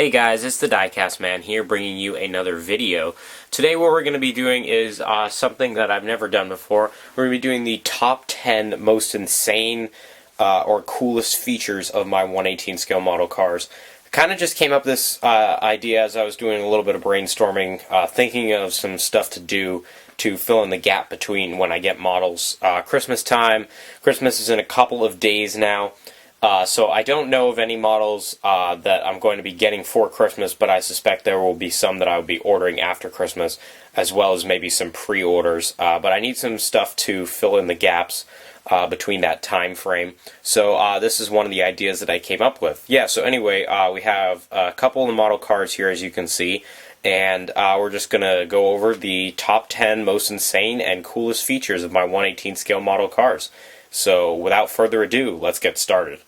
Hey guys, it's the Diecast Man here bringing you another video. Today what we're going to be doing is something that I've never done before. We're going to be doing the top 10 most insane or coolest features of my 1/18 scale model cars. I kind of just came up with this idea as I was doing a little bit of brainstorming, thinking of some stuff to do to fill in the gap between when I get models. Christmas time. Christmas is in a couple of days now. So I don't know of any models that I'm going to be getting for Christmas, but I suspect there will be some that I will be ordering after Christmas, as well as maybe some pre-orders. But I need some stuff to fill in the gaps between that time frame. So this is one of the ideas that I came up with. Yeah, so anyway, we have a couple of the model cars here, as you can see, and we're just going to go over the top 10 most insane and coolest features of my 1/18 scale model cars. So without further ado, let's get started.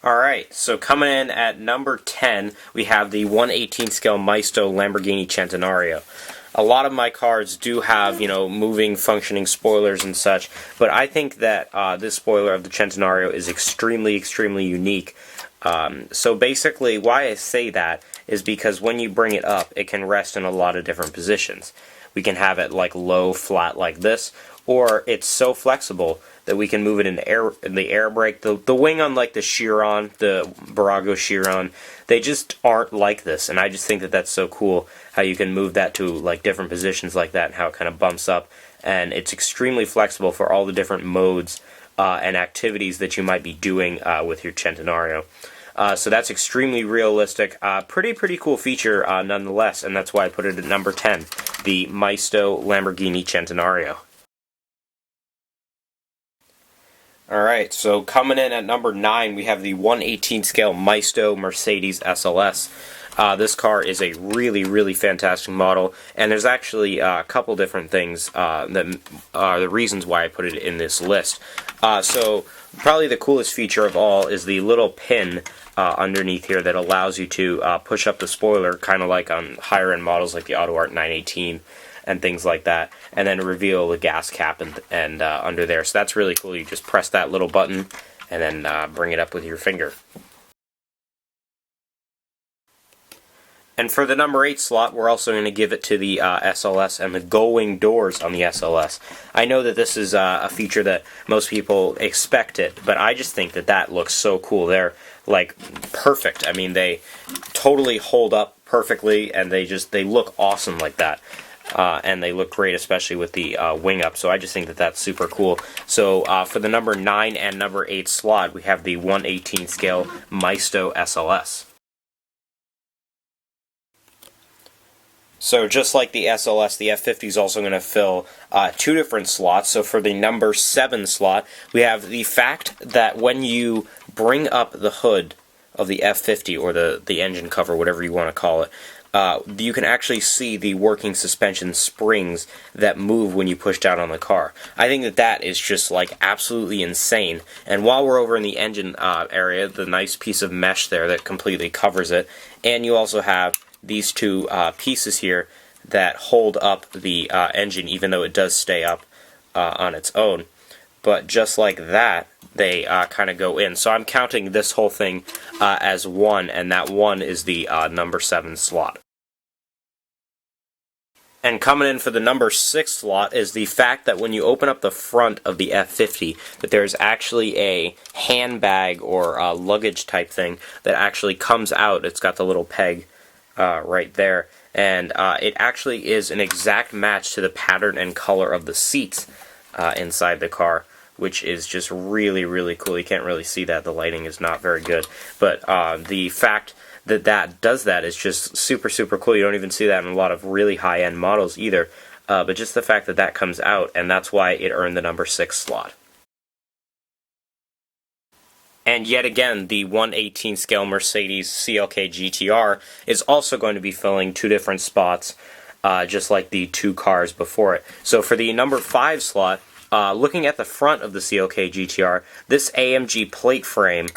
Alright, so coming in at number 10, we have the 1/18 scale Maisto Lamborghini Centenario. A lot of my cars do have, moving, functioning spoilers and such, but I think that this spoiler of the Centenario is extremely, extremely unique. So basically, why I say that is because when you bring it up, it can rest in a lot of different positions. We can have it like low, flat like this, or it's so flexible that we can move it in the air brake. The wing on like the Chiron, the Barago Chiron, they just aren't like this, and I just think that that's so cool how you can move that to like different positions like that and how it kind of bumps up, and it's extremely flexible for all the different modes and activities that you might be doing with your Centenario. So that's extremely realistic, pretty cool feature nonetheless, and that's why I put it at number 10, the Maisto Lamborghini Centenario. Alright, so coming in at number 9, we have the 1/18 scale Maisto Mercedes SLS. This car is a really fantastic model, and there's actually a couple different things that are the reasons why I put it in this list. So probably the coolest feature of all is the little pin underneath here that allows you to push up the spoiler, kind of like on higher end models like the Auto Art 918 and things like that, and then reveal the gas cap and under there. So that's really cool. You just press that little button and then bring it up with your finger. And for the number 8 slot, we're also going to give it to the SLS and the gull-wing doors on the SLS. I know that this is a feature that most people expect it, but I just think that that looks so cool. They're like perfect. I mean, they totally hold up perfectly, and they look awesome like that. And they look great, especially with the wing up. So I just think that that's super cool. So for the number 9 and number 8 slot, we have the 1/18 scale Maisto SLS. So just like the SLS, the F50 is also going to fill 2 different slots. So for the number 7 slot, we have the fact that when you bring up the hood of the F50, or the engine cover, whatever you want to call it, you can actually see the working suspension springs that move when you push down on the car. I think that that is just like absolutely insane. And while we're over in the engine area, the nice piece of mesh there that completely covers it, and you also have these 2 pieces here that hold up the engine, even though it does stay up on its own. But just like that, they kind of go in. So I'm counting this whole thing as 1, and that 1 is the number 7 slot. And coming in for the number 6 slot is the fact that when you open up the front of the F50, that there's actually a handbag or luggage type thing that actually comes out. It's got the little peg right there, and it actually is an exact match to the pattern and color of the seats inside the car, which is just really cool. You can't really see that, the lighting is not very good, but the fact that that does that is just super cool. You don't even see that in a lot of really high-end models either, but just the fact that that comes out, and that's why it earned the number 6 slot. And yet again, the 1/18 scale Mercedes CLK GTR is also going to be filling 2 different spots, just like the 2 cars before it. So for the number 5 slot, looking at the front of the CLK GTR, this AMG plate frame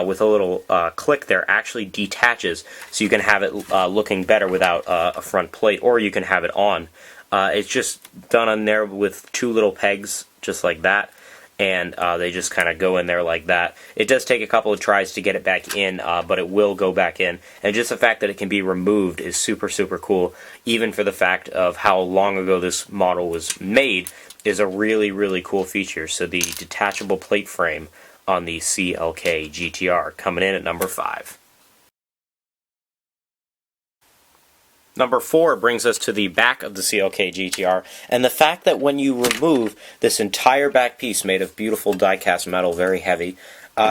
with a little click there actually detaches, so you can have it looking better without a front plate, or you can have it on. It's just done on there with two little pegs, just like that. And they just kind of go in there like that. It does take a couple of tries to get it back in, but it will go back in. And just the fact that it can be removed is super, super cool, even for the fact of how long ago this model was made is a really, really cool feature. So the detachable plate frame on the CLK GTR coming in at number 5. Number 4 brings us to the back of the CLK GTR, and the fact that when you remove this entire back piece made of beautiful die-cast metal, very heavy,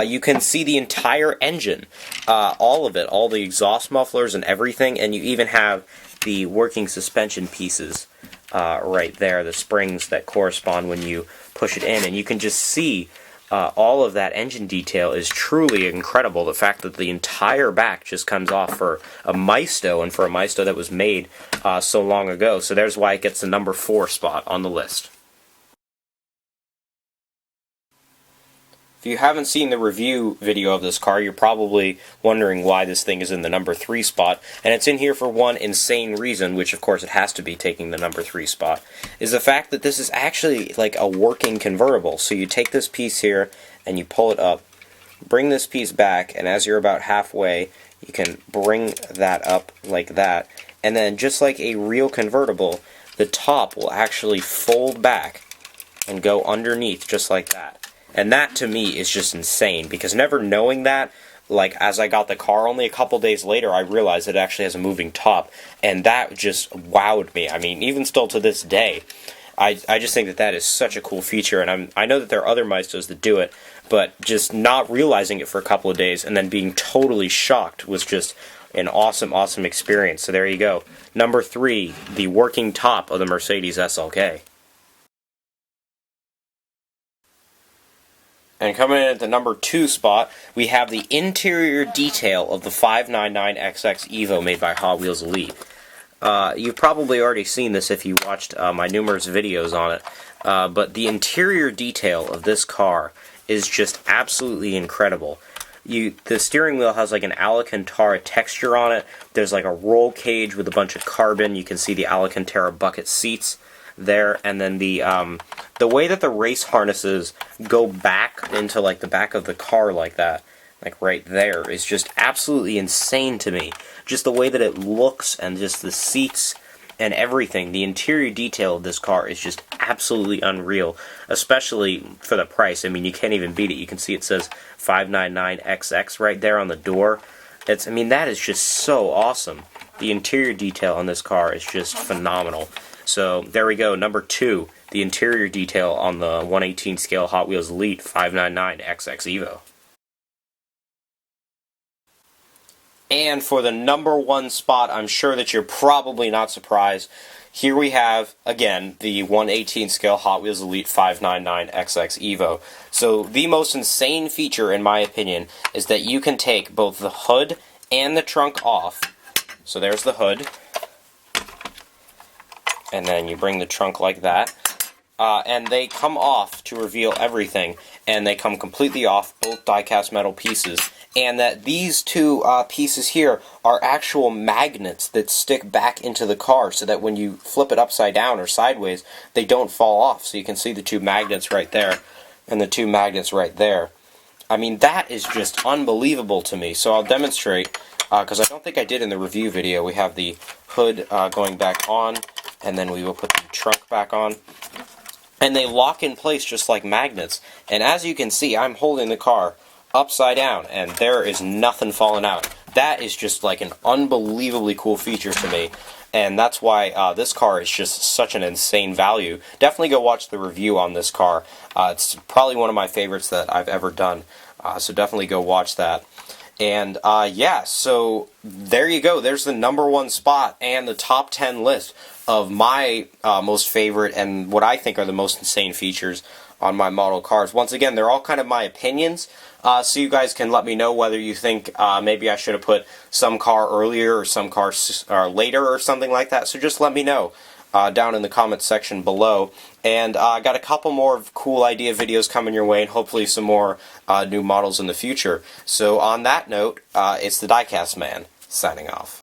you can see the entire engine, all of it, all the exhaust mufflers and everything, and you even have the working suspension pieces right there, the springs that correspond when you push it in, and you can just see all of that engine detail is truly incredible. The fact that the entire back just comes off for a Maisto, and for a Maisto that was made so long ago. So there's why it gets the number 4 spot on the list. If you haven't seen the review video of this car, you're probably wondering why this thing is in the number 3 spot, and it's in here for one insane reason, which of course it has to be taking the number 3 spot, is the fact that this is actually like a working convertible. So you take this piece here and you pull it up, bring this piece back, and as you're about halfway, you can bring that up like that, and then just like a real convertible, the top will actually fold back and go underneath just like that. And that, to me, is just insane, because never knowing that, like, as I got the car only a couple days later, I realized it actually has a moving top, and that just wowed me. I mean, even still to this day, I just think that that is such a cool feature, and I know that there are other Maistos that do it, but just not realizing it for a couple of days and then being totally shocked was just an awesome, awesome experience. So there you go. Number 3, the working top of the Mercedes SLK. And coming in at the number 2 spot, we have the interior detail of the 599XX Evo made by Hot Wheels Elite. You've probably already seen this if you watched my numerous videos on it, but the interior detail of this car is just absolutely incredible. The steering wheel has like an Alcantara texture on it. There's like a roll cage with a bunch of carbon. You can see the Alcantara bucket seats there, and then the way that the race harnesses go back into like the back of the car like that, like right there, is just absolutely insane to me. Just the way that it looks and just the seats and everything. The interior detail of this car is just absolutely unreal, especially for the price. I mean, you can't even beat it. You can see it says 599XX right there on the door. I mean, that is just so awesome. The interior detail on this car is just phenomenal. So there we go, number 2, the interior detail on the 1/18 scale Hot Wheels Elite 599XX Evo. And for the number 1 spot, I'm sure that you're probably not surprised. Here we have, again, the 1/18 scale Hot Wheels Elite 599XX Evo. So the most insane feature, in my opinion, is that you can take both the hood and the trunk off. So there's the hood. And then you bring the trunk like that, and they come off to reveal everything, and they come completely off, both die-cast metal pieces, and that these two pieces here are actual magnets that stick back into the car, so that when you flip it upside down or sideways, they don't fall off. So you can see the 2 magnets right there, and the 2 magnets right there. I mean, that is just unbelievable to me. So I'll demonstrate, because I don't think I did in the review video. We have the hood going back on, and then we will put the trunk back on, and they lock in place just like magnets. And as you can see, I'm holding the car upside down, and there is nothing falling out. That is just like an unbelievably cool feature to me, and that's why this car is just such an insane value. Definitely go watch the review on this car. It's probably one of my favorites that I've ever done, so definitely go watch that. And yeah, so there you go. There's the number 1 spot and the top 10 list of my most favorite and what I think are the most insane features on my model cars. Once again, they're all kind of my opinions, so you guys can let me know whether you think maybe I should have put some car earlier or some car later or something like that. So just let me know down in the comments section below. And I got a couple more cool idea videos coming your way, and hopefully some more new models in the future. So on that note, it's the Diecast Man signing off.